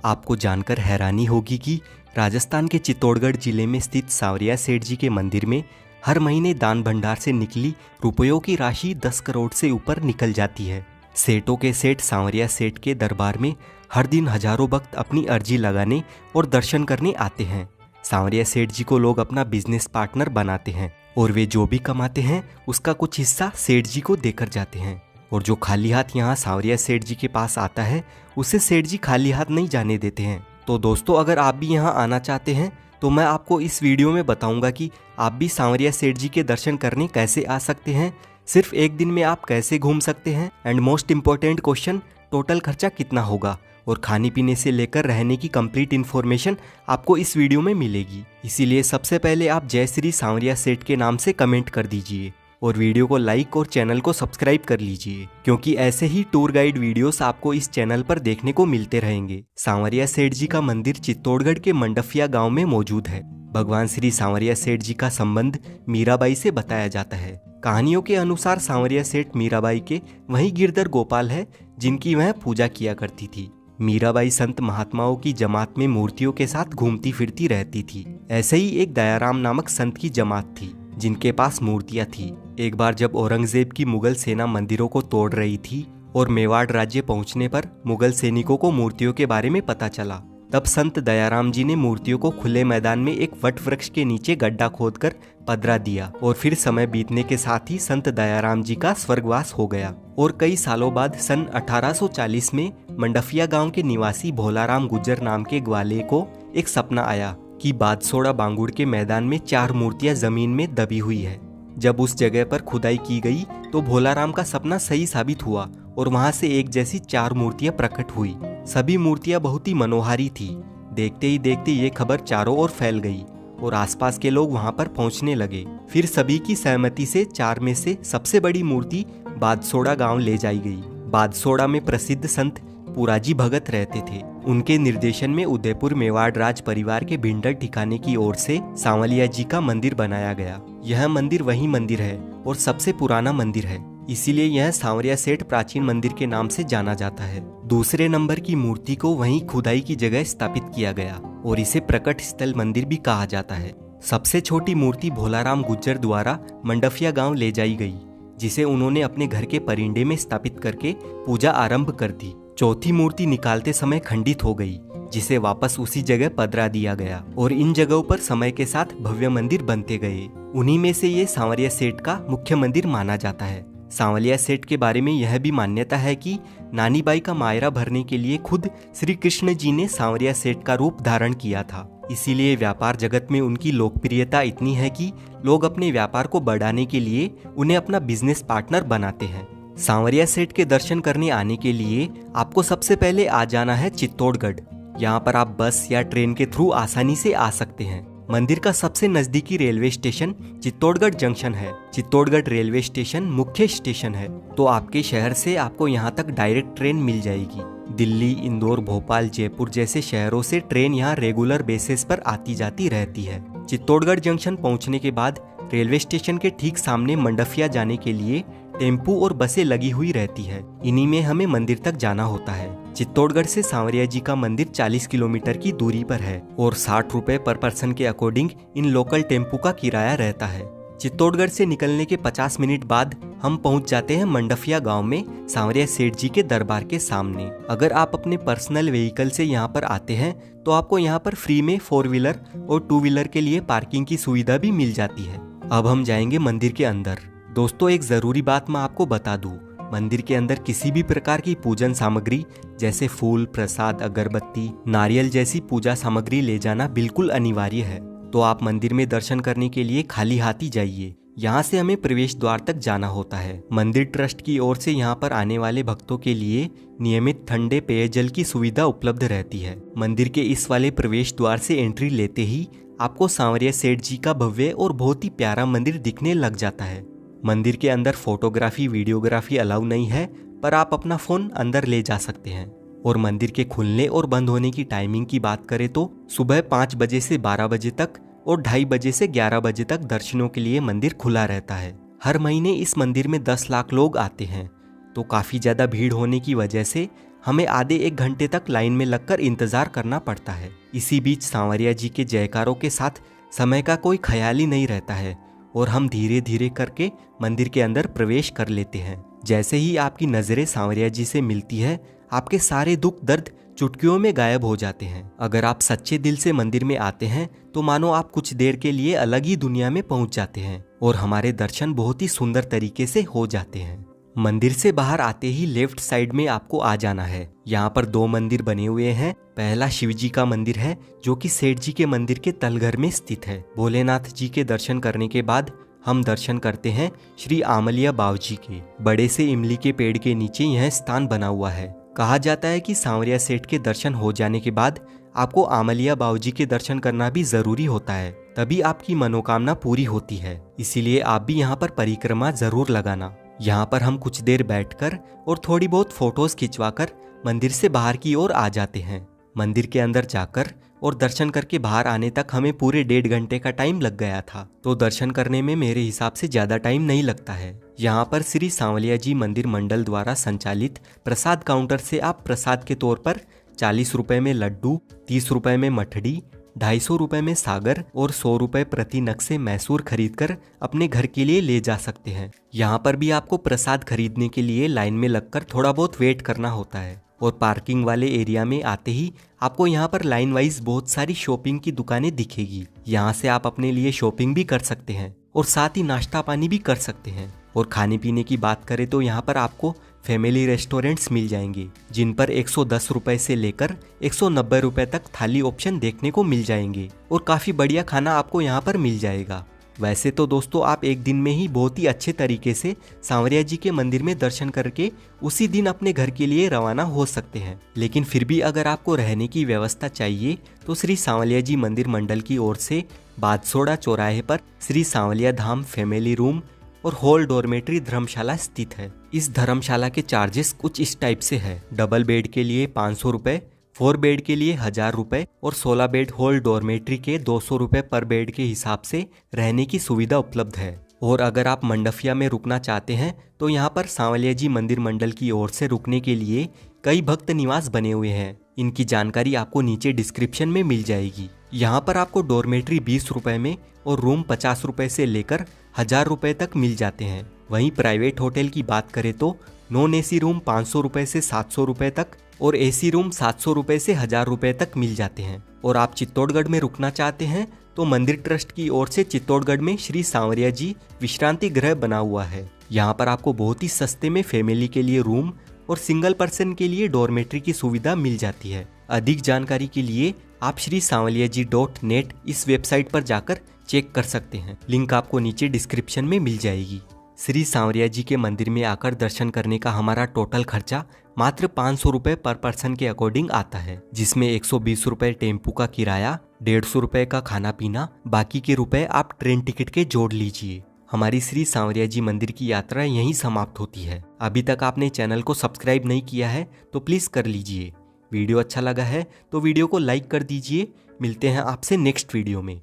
आपको जानकर हैरानी होगी कि राजस्थान के चित्तौड़गढ़ जिले में स्थित सांवरिया सेठ जी के मंदिर में हर महीने दान भंडार से निकली रुपयों की राशि 10 करोड़ से ऊपर निकल जाती है। सेठों के सेठ सांवरिया सेठ के दरबार में हर दिन हजारों भक्त अपनी अर्जी लगाने और दर्शन करने आते हैं। सांवरिया सेठ जी को लोग अपना बिजनेस पार्टनर बनाते हैं और वे जो भी कमाते हैं उसका कुछ हिस्सा सेठ जी को देकर जाते हैं। और जो खाली हाथ यहाँ सांवरिया सेठ जी के पास आता है उसे सेठ जी खाली हाथ नहीं जाने देते हैं। तो दोस्तों, अगर आप भी यहाँ आना चाहते हैं तो मैं आपको इस वीडियो में बताऊंगा कि आप भी सांवरिया सेठ जी के दर्शन करने कैसे आ सकते हैं, सिर्फ एक दिन में आप कैसे घूम सकते हैं, and most important question, total खर्चा कितना होगा, और खाने पीने से लेकर रहने की कंप्लीट इन्फॉर्मेशन आपको इस वीडियो में मिलेगी। इसीलिए सबसे पहले आप जय श्री सांवरिया सेठ के नाम से कमेंट कर दीजिए और वीडियो को लाइक और चैनल को सब्सक्राइब कर लीजिए, क्योंकि ऐसे ही टूर गाइड वीडियोस आपको इस चैनल पर देखने को मिलते रहेंगे। सांवरिया सेठ जी का मंदिर चित्तौड़गढ़ के मंडफिया गांव में मौजूद है। भगवान श्री सांवरिया सेठ जी का संबंध मीराबाई से बताया जाता है। कहानियों के अनुसार सांवरिया सेठ मीराबाई के वही गिरधर गोपाल है जिनकी वह पूजा किया करती थी। मीराबाई संत महात्माओं की जमात में मूर्तियों के साथ घूमती फिरती रहती थी। ऐसे ही एक दयाराम नामक संत की जमात थी जिनके पास मूर्तियां थी। एक बार जब औरंगजेब की मुगल सेना मंदिरों को तोड़ रही थी और मेवाड़ राज्य पहुंचने पर मुगल सैनिकों को मूर्तियों के बारे में पता चला, तब संत दयाराम जी ने मूर्तियों को खुले मैदान में एक वट वृक्ष के नीचे गड्ढा खोदकर पधरा दिया और फिर समय बीतने के साथ ही संत दयाराम जी का स्वर्गवास हो गया। और कई सालों बाद सन 1840 में मंडफिया गांव के निवासी भोलाराम गुज्जर नाम के ग्वाले को एक सपना आया कि बादसोड़ा बांगुड़ के मैदान में 4 मूर्तियां जमीन में दबी हुई है। जब उस जगह पर खुदाई की गई तो भोलाराम का सपना सही साबित हुआ और वहां से एक जैसी 4 मूर्तियां प्रकट हुई। सभी मूर्तियां बहुत ही मनोहारी थी। देखते ही देखते ये खबर चारों ओर फैल गई और आसपास के लोग वहां पर पहुंचने लगे। फिर सभी की सहमति से 4 में से सबसे बड़ी मूर्ति बादसोड़ा गांव ले जाई गई। बादसोड़ा में प्रसिद्ध संत पुराजी भगत रहते थे। उनके निर्देशन में उदयपुर मेवाड़ राज परिवार के भिंडर ठिकाने की ओर से सांवलिया जी का मंदिर बनाया गया। यह मंदिर वही मंदिर है और सबसे पुराना मंदिर है, इसीलिए यह सांवरिया सेठ प्राचीन मंदिर के नाम से जाना जाता है। दूसरे नंबर की मूर्ति को वहीं खुदाई की जगह स्थापित किया गया और इसे प्रकट स्थल मंदिर भी कहा जाता है। सबसे छोटी मूर्ति भोलाराम गुज्जर द्वारा मंडफिया गांव ले जाई गई, जिसे उन्होंने अपने घर के परिंडे में स्थापित करके पूजा आरंभ कर दी। चौथी मूर्ति निकालते समय खंडित हो गई, जिसे वापस उसी जगह पधरा दिया गया और इन जगहों पर समय के साथ भव्य मंदिर बनते गए। उन्हीं में से ये सांवरिया सेठ का मुख्य मंदिर माना जाता है। सांवलिया सेठ के बारे में यह भी मान्यता है कि नानी बाई का मायरा भरने के लिए खुद श्री कृष्ण जी ने सांवरिया सेठ का रूप धारण किया था। इसीलिए व्यापार जगत में उनकी लोकप्रियता इतनी है कि लोग अपने व्यापार को बढ़ाने के लिए उन्हें अपना बिजनेस पार्टनर बनाते हैं। सांवरिया सेठ के दर्शन करने आने के लिए आपको सबसे पहले आ जाना है चित्तौड़गढ़। यहाँ पर आप बस या ट्रेन के थ्रू आसानी से आ सकते हैं। मंदिर का सबसे नजदीकी रेलवे स्टेशन चित्तौड़गढ़ जंक्शन है। चित्तौड़गढ़ रेलवे स्टेशन मुख्य स्टेशन है, तो आपके शहर से आपको यहाँ तक डायरेक्ट ट्रेन मिल जाएगी। दिल्ली, इंदौर, भोपाल, जयपुर जैसे शहरों से ट्रेन यहाँ रेगुलर बेसिस पर आती जाती रहती है। चित्तौड़गढ़ जंक्शन पहुँचने के बाद रेलवे स्टेशन के ठीक सामने मंडफिया जाने के लिए टेम्पू और बसें लगी हुई रहती है। इन्हीं में हमें मंदिर तक जाना होता है। चित्तौड़गढ़ से सांवरिया जी का मंदिर 40 किलोमीटर की दूरी पर है और 60 रुपए पर पर्सन के अकॉर्डिंग इन लोकल टेम्पू का किराया रहता है। चित्तौड़गढ़ से निकलने के 50 मिनट बाद हम पहुंच जाते हैं मंडफिया गांव में सांवरिया सेठ जी के दरबार के सामने। अगर आप अपने पर्सनल व्हीकल से यहाँ पर आते हैं तो आपको यहाँ पर फ्री में 4 व्हीलर और 2 व्हीलर के लिए पार्किंग की सुविधा भी मिल जाती है। अब हम जाएंगे मंदिर के अंदर। दोस्तों, एक जरूरी बात मैं आपको बता दूं, मंदिर के अंदर किसी भी प्रकार की पूजन सामग्री जैसे फूल, प्रसाद, अगरबत्ती, नारियल जैसी पूजा सामग्री ले जाना बिल्कुल अनिवार्य है। तो आप मंदिर में दर्शन करने के लिए खाली हाथ ही जाइए। यहाँ से हमें प्रवेश द्वार तक जाना होता है। मंदिर ट्रस्ट की ओर से यहाँ पर आने वाले भक्तों के लिए नियमित ठंडे पेयजल की सुविधा उपलब्ध रहती है। मंदिर के इस वाले प्रवेश द्वार से एंट्री लेते ही आपको सांवरिया सेठ जी का भव्य और बहुत ही प्यारा मंदिर दिखने लग जाता है। मंदिर के अंदर फोटोग्राफी, वीडियोग्राफी अलाउ नहीं है, पर आप अपना फोन अंदर ले जा सकते हैं। और मंदिर के खुलने और बंद होने की टाइमिंग की बात करें तो सुबह 5 बजे से 12 बजे तक और 2:30 बजे से 11 बजे तक दर्शनों के लिए मंदिर खुला रहता है। हर महीने इस मंदिर में 10 लाख लोग आते हैं, तो काफ़ी ज़्यादा भीड़ होने की वजह से हमें आधे 1 घंटे तक लाइन में लगकर इंतजार करना पड़ता है। इसी बीच सांवरिया जी के जयकारों के साथ समय का कोई ख्याल ही नहीं रहता है और हम धीरे धीरे करके मंदिर के अंदर प्रवेश कर लेते हैं। जैसे ही आपकी नजरें सांवरिया जी से मिलती है, आपके सारे दुख दर्द चुटकियों में गायब हो जाते हैं। अगर आप सच्चे दिल से मंदिर में आते हैं तो मानो आप कुछ देर के लिए अलग ही दुनिया में पहुंच जाते हैं और हमारे दर्शन बहुत ही सुंदर तरीके से हो जाते हैं। मंदिर से बाहर आते ही लेफ्ट साइड में आपको आ जाना है। यहाँ पर 2 मंदिर बने हुए हैं। पहला शिव जी का मंदिर है जो कि सेठ जी के मंदिर के तलघर में स्थित है। भोलेनाथ जी के दर्शन करने के बाद हम दर्शन करते हैं श्री आमलिया बावजी के। बड़े से इमली के पेड़ के नीचे यह स्थान बना हुआ है। कहा जाता है कि सांवरिया सेठ के दर्शन हो जाने के बाद आपको आमलिया बावजी के दर्शन करना भी जरूरी होता है, तभी आपकी मनोकामना पूरी होती है। इसीलिए आप भी यहाँ पर परिक्रमा जरूर लगाना। यहाँ पर हम कुछ देर बैठकर और थोड़ी बहुत फोटोज खिंचवाकर मंदिर से बाहर की ओर आ जाते हैं। मंदिर के अंदर जाकर और दर्शन करके बाहर आने तक हमें पूरे 1.5 घंटे का टाइम लग गया था, तो दर्शन करने में मेरे हिसाब से ज्यादा टाइम नहीं लगता है। यहाँ पर श्री सांवलिया जी मंदिर मंडल द्वारा संचालित प्रसाद काउंटर से आप प्रसाद के तौर पर 40 रुपए में लड्डू, 30 रुपए में मठड़ी, 250 रुपए में सागर और 100 रुपए प्रति नग से मैसूर खरीदकर अपने घर के लिए ले जा सकते हैं। यहाँ पर भी आपको प्रसाद खरीदने के लिए लाइन में लगकर थोड़ा बहुत वेट करना होता है और पार्किंग वाले एरिया में आते ही आपको यहाँ पर लाइन वाइज बहुत सारी शॉपिंग की दुकानें दिखेगी। यहाँ से आप अपने लिए शॉपिंग भी कर सकते हैं और साथ ही नाश्ता पानी भी कर सकते हैं। और खाने पीने की बात करें तो यहाँ पर आपको फैमिली रेस्टोरेंट्स मिल जाएंगे जिन पर 110 रुपए से लेकर 190 रुपए तक थाली ऑप्शन देखने को मिल जाएंगे और काफ़ी बढ़िया खाना आपको यहाँ पर मिल जाएगा। वैसे तो दोस्तों आप एक दिन में ही बहुत ही अच्छे तरीके से सांवरिया जी के मंदिर में दर्शन करके उसी दिन अपने घर के लिए रवाना हो सकते हैं, लेकिन फिर भी अगर आपको रहने की व्यवस्था चाहिए तो श्री सांवलिया जी मंदिर मंडल की ओर से बादसोड़ा चौराहे पर श्री सांवलिया धाम फैमिली रूम और हॉल डॉर्मेट्री धर्मशाला स्थित है। इस धर्मशाला के चार्जेस कुछ इस टाइप से है। डबल बेड के लिए 500 रुपए, 4 बेड के लिए 1000 रुपए और 16 बेड हॉल डॉर्मेट्री के 200 रुपए पर बेड के हिसाब से रहने की सुविधा उपलब्ध है। और अगर आप मंडफिया में रुकना चाहते हैं तो यहाँ पर सांवलिया जी मंदिर मंडल की ओर से रुकने के लिए कई भक्त निवास बने हुए हैं। इनकी जानकारी आपको नीचे डिस्क्रिप्शन में मिल जाएगी। यहाँ पर आपको डॉर्मेट्री 20 रुपए में और रूम 50 रुपए से लेकर 1000 रुपए तक मिल जाते हैं। वहीं प्राइवेट होटल की बात करें तो नॉन एसी रूम 500 रुपए से 700 रुपए तक और एसी रूम 700 रुपए से 1000 रुपए तक मिल जाते हैं। और आप चित्तौड़गढ़ में रुकना चाहते हैं तो मंदिर ट्रस्ट की ओर से चित्तौड़गढ़ में श्री सांवरिया जी विश्रांति गृह बना हुआ है। यहाँ पर आपको बहुत ही सस्ते में फैमिली के लिए रूम और सिंगल पर्सन के लिए डॉर्मेट्री की सुविधा मिल जाती है। अधिक जानकारी के लिए आप shrisavaliaji.net इस वेबसाइट पर जाकर चेक कर सकते हैं। लिंक आपको नीचे डिस्क्रिप्शन में मिल जाएगी। श्री सांवरिया जी के मंदिर में आकर दर्शन करने का हमारा टोटल खर्चा मात्र 500 रुपए पर पर्सन के अकॉर्डिंग आता है, जिसमें 120 रुपए टेम्पू का किराया, 150 रुपए का खाना पीना, बाकी के रुपए आप ट्रेन टिकट के जोड़ लीजिए। हमारी श्री सांवरिया जी मंदिर की यात्रा यहीं समाप्त होती है। अभी तक आपने चैनल को सब्सक्राइब नहीं किया है तो प्लीज कर लीजिए। वीडियो अच्छा लगा है तो वीडियो को लाइक कर दीजिए। मिलते हैं आपसे नेक्स्ट वीडियो में।